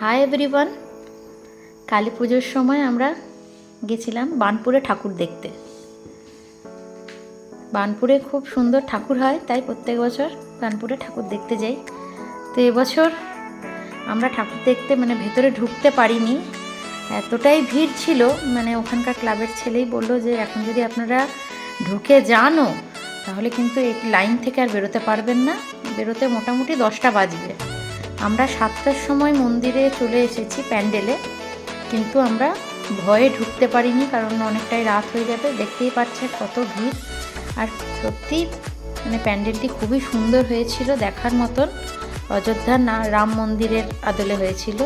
Hi everyone, Kali পুজোর সময় আমরা গেছিলাম বার্নপুরে ঠাকুর দেখতে। বার্নপুরে খুব সুন্দর ঠাকুর হয়, তাই প্রত্যেক বছর বার্নপুরে ঠাকুর দেখতে যাই। তো এবছর আমরা ঠাকুর দেখতে ভেতরে ঢুকতে পারিনি, এতটাই ভিড় ছিল। ওখানকার ক্লাবের ছেলেই বললো যে এখন যদি আপনারা ঢুকে যানও তাহলে কিন্তু এই লাইন থেকে আর বেরোতে পারবেন না, বেরোতে মোটামুটি 10টা বাজবে। আমরা 7টার সময় মন্দিরে চলে এসেছি প্যান্ডেলে, কিন্তু আমরা ভয়ে ঢুকতে পারিনি, কারণ অনেকটাই রাত হয়ে যাবে। দেখতেই পাচ্ছেন কত ভিড়। আর সত্যি প্যান্ডেলটি খুবই সুন্দর হয়েছিল, দেখার মতন। অযোধ্যার রাম মন্দিরের আদলে হয়েছিল।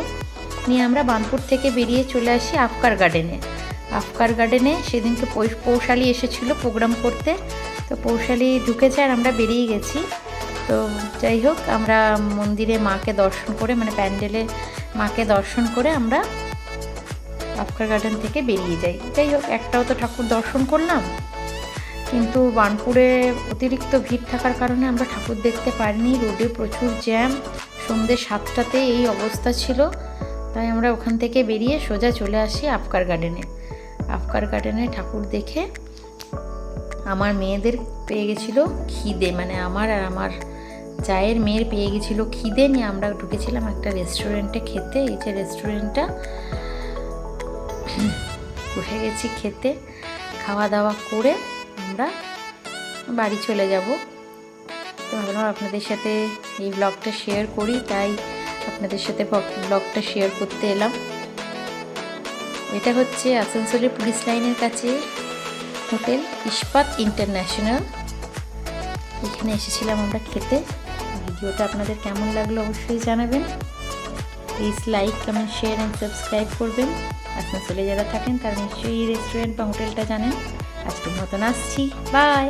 নিয়ে আমরা বার্নপুর থেকে বেরিয়ে চলে আসি আফকার গার্ডেনে। আফকার গার্ডেনে সেদিনকে পৌশালী এসেছিল প্রোগ্রাম করতে, তো পৌশালী ঢুকেছে আর আমরা বেরিয়ে গেছি। তো যাই হোক, আমরা মন্দিরে মাকে দর্শন করে প্যান্ডেলে মাকে দর্শন করে আমরা আফকার গার্ডেন থেকে বেরিয়ে যাই। যাই হোক, একটাও তো ঠাকুর দর্শন করলাম, কিন্তু বার্নপুরে অতিরিক্ত ভিড় থাকার কারণে আমরা ঠাকুর দেখতে পারিনি। রোডে প্রচুর জ্যাম, সন্ধ্যে 7টাতে এই অবস্থা ছিল। তাই আমরা ওখান থেকে বেরিয়ে সোজা চলে আসি আফকার গার্ডেনে। আফকার গার্ডেনে ঠাকুর দেখে আমার মেয়েদের পেয়ে গেছিলো খিদে, আমার আর আমার জায়ের মেয়ের পেয়ে গেছিলো খিদে। নিয়ে আমরা ঢুকেছিলাম একটা রেস্টুরেন্টে খেতে। এই যে রেস্টুরেন্টটা, বসে গেছি খেতে। খাওয়া দাওয়া করে আমরা বাড়ি চলে যাব। তো ভাবলাম আপনাদের সাথে এই ব্লগটা শেয়ার করি, তাই আপনাদের সাথে ব্লগটা শেয়ার করতে এলাম। এটা হচ্ছে আসানসোলের পুলিশ লাইনের কাছে হোটেল ইস্পাত ইন্টারন্যাশনাল। এখানে এসেছিলাম আমরা খেতে। ভিডিওটা আপনাদের কেমন লাগলো অবশ্যই জানাবেন। Please like, comment, share and subscribe করবেন। আসানসোলে যারা থাকেন তারা নিশ্চয়ই এই রেস্টুরেন্ট বা হোটেলটা জানেন। আজকের মতন আসছি, বাই।